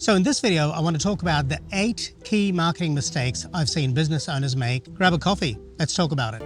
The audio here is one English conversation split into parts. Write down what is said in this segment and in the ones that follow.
So in this video, I want to talk about the 8 key marketing mistakes I've seen business owners make. Grab a coffee. Let's talk about it.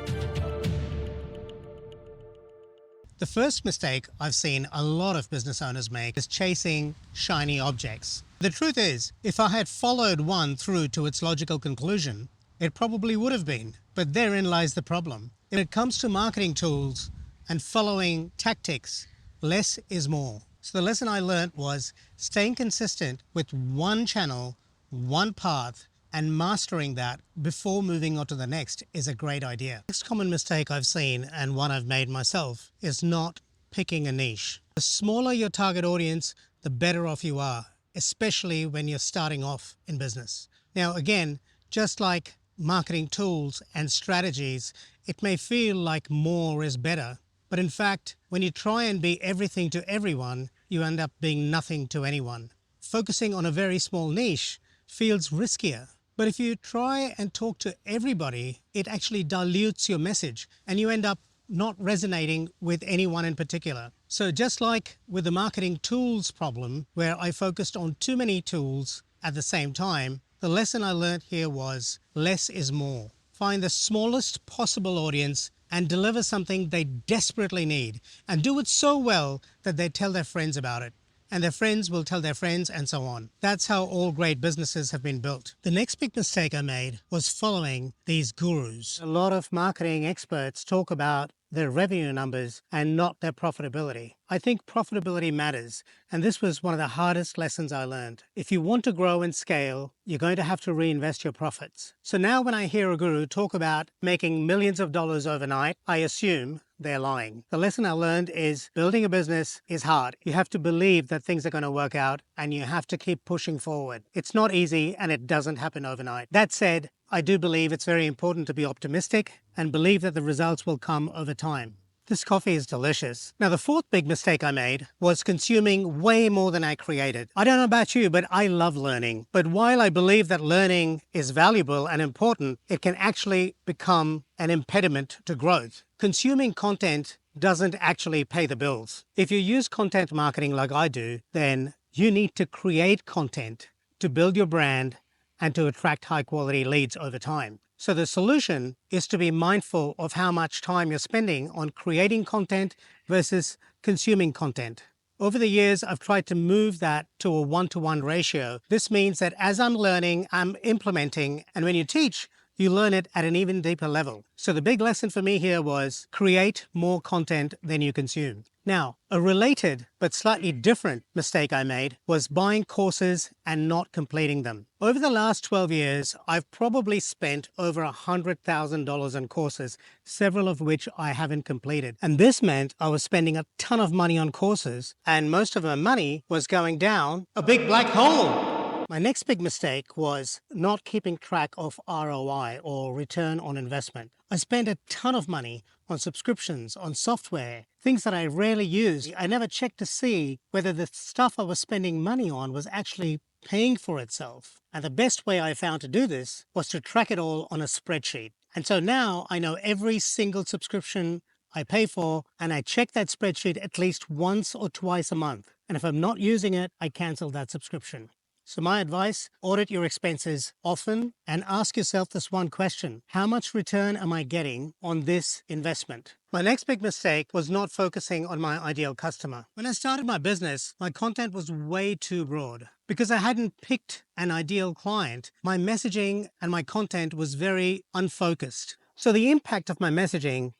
The first mistake I've seen a lot of business owners make is chasing shiny objects. The truth is, if I had followed one through to its logical conclusion, it probably would have been. But therein lies the problem. When it comes to marketing tools and following tactics, less is more. So the lesson I learned was staying consistent with one channel, one path, and mastering that before moving on to the next is a great idea. Next common mistake I've seen, and one I've made myself, is not picking a niche. The smaller your target audience, the better off you are, especially when you're starting off in business. Now, again, just like marketing tools and strategies, it may feel like more is better. But in fact, when you try and be everything to everyone, you end up being nothing to anyone. Focusing on a very small niche feels riskier. But if you try and talk to everybody, it actually dilutes your message and you end up not resonating with anyone in particular. So just like with the marketing tools problem, where I focused on too many tools at the same time, the lesson I learned here was less is more. Find the smallest possible audience and deliver something they desperately need, and do it so well that they tell their friends about it, and their friends will tell their friends, and so on. That's how all great businesses have been built. The next big mistake I made was following these gurus. A lot of marketing experts talk about their revenue numbers and not their profitability. I think profitability matters, and this was one of the hardest lessons I learned. If you want to grow and scale, you're going to have to reinvest your profits. So now when I hear a guru talk about making millions of dollars overnight, I assume they're lying. The lesson I learned is building a business is hard. You have to believe that things are going to work out, and you have to keep pushing forward. It's not easy, and it doesn't happen overnight. That said, I do believe it's very important to be optimistic and believe that the results will come over time. This coffee is delicious. Now, the fourth big mistake I made was consuming way more than I created. I don't know about you, but I love learning. But while I believe that learning is valuable and important, it can actually become an impediment to growth. Consuming content doesn't actually pay the bills. If you use content marketing like I do, then you need to create content to build your brand and to attract high-quality leads over time. So the solution is to be mindful of how much time you're spending on creating content versus consuming content. Over the years, I've tried to move that to a one-to-one ratio. This means that as I'm learning, I'm implementing, and when you teach, you learn it at an even deeper level. So the big lesson for me here was create more content than you consume. Now, a related but slightly different mistake I made was buying courses and not completing them. Over the last 12 years, I've probably spent over $100,000 on courses, several of which I haven't completed. And this meant I was spending a ton of money on courses, and most of my money was going down a big black hole. My next big mistake was not keeping track of ROI, or return on investment. I spent a ton of money on subscriptions, on software, things that I rarely use. I never checked to see whether the stuff I was spending money on was actually paying for itself. And the best way I found to do this was to track it all on a spreadsheet. And so now I know every single subscription I pay for, and I check that spreadsheet at least once or twice a month. And if I'm not using it, I cancel that subscription. So my advice, audit your expenses often and ask yourself this one question: how much return am I getting on this investment? My next big mistake was not focusing on my ideal customer. When I started my business, my content was way too broad. Because I hadn't picked an ideal client, my messaging and my content was very unfocused. So the impact of my messaging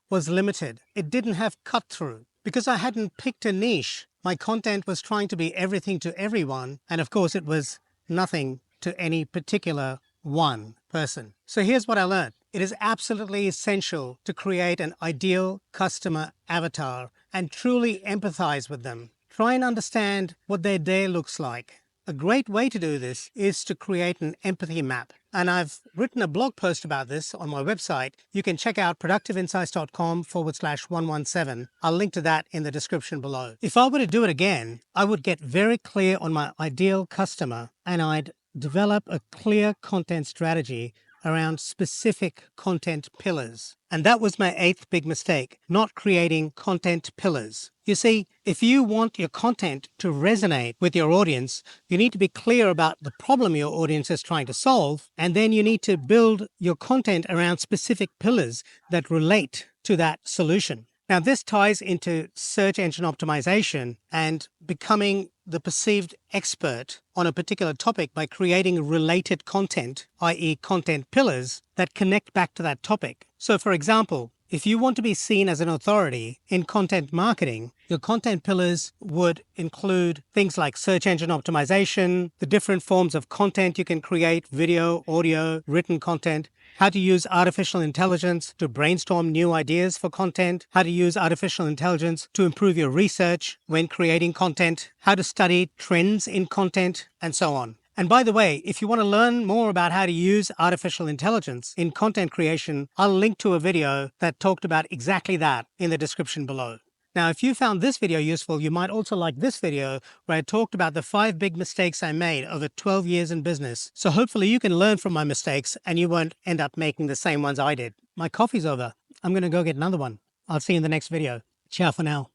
was limited. It didn't have cut through. Because I hadn't picked a niche, my content was trying to be everything to everyone, and of course it was nothing to any particular one person. So here's what I learned. It is absolutely essential to create an ideal customer avatar and truly empathize with them. Try and understand what their day looks like. A great way to do this is to create an empathy map. And I've written a blog post about this on my website. You can check out productiveinsights.com/117. I'll link to that in the description below. If I were to do it again, I would get very clear on my ideal customer, and I'd develop a clear content strategy around specific content pillars. And that was my 8th big mistake, not creating content pillars. You see, if you want your content to resonate with your audience, you need to be clear about the problem your audience is trying to solve, and then you need to build your content around specific pillars that relate to that solution. Now, this ties into search engine optimization and becoming the perceived expert on a particular topic by creating related content, i.e. content pillars that connect back to that topic. So, for example, if you want to be seen as an authority in content marketing, your content pillars would include things like search engine optimization, the different forms of content you can create, video, audio, written content, how to use artificial intelligence to brainstorm new ideas for content, how to use artificial intelligence to improve your research when creating content, how to study trends in content, and so on. And by the way, if you want to learn more about how to use artificial intelligence in content creation, I'll link to a video that talked about exactly that in the description below. Now, if you found this video useful, you might also like this video where I talked about the 5 big mistakes I made over 12 years in business. So hopefully you can learn from my mistakes and you won't end up making the same ones I did. My coffee's over. I'm going to go get another one. I'll see you in the next video. Ciao for now.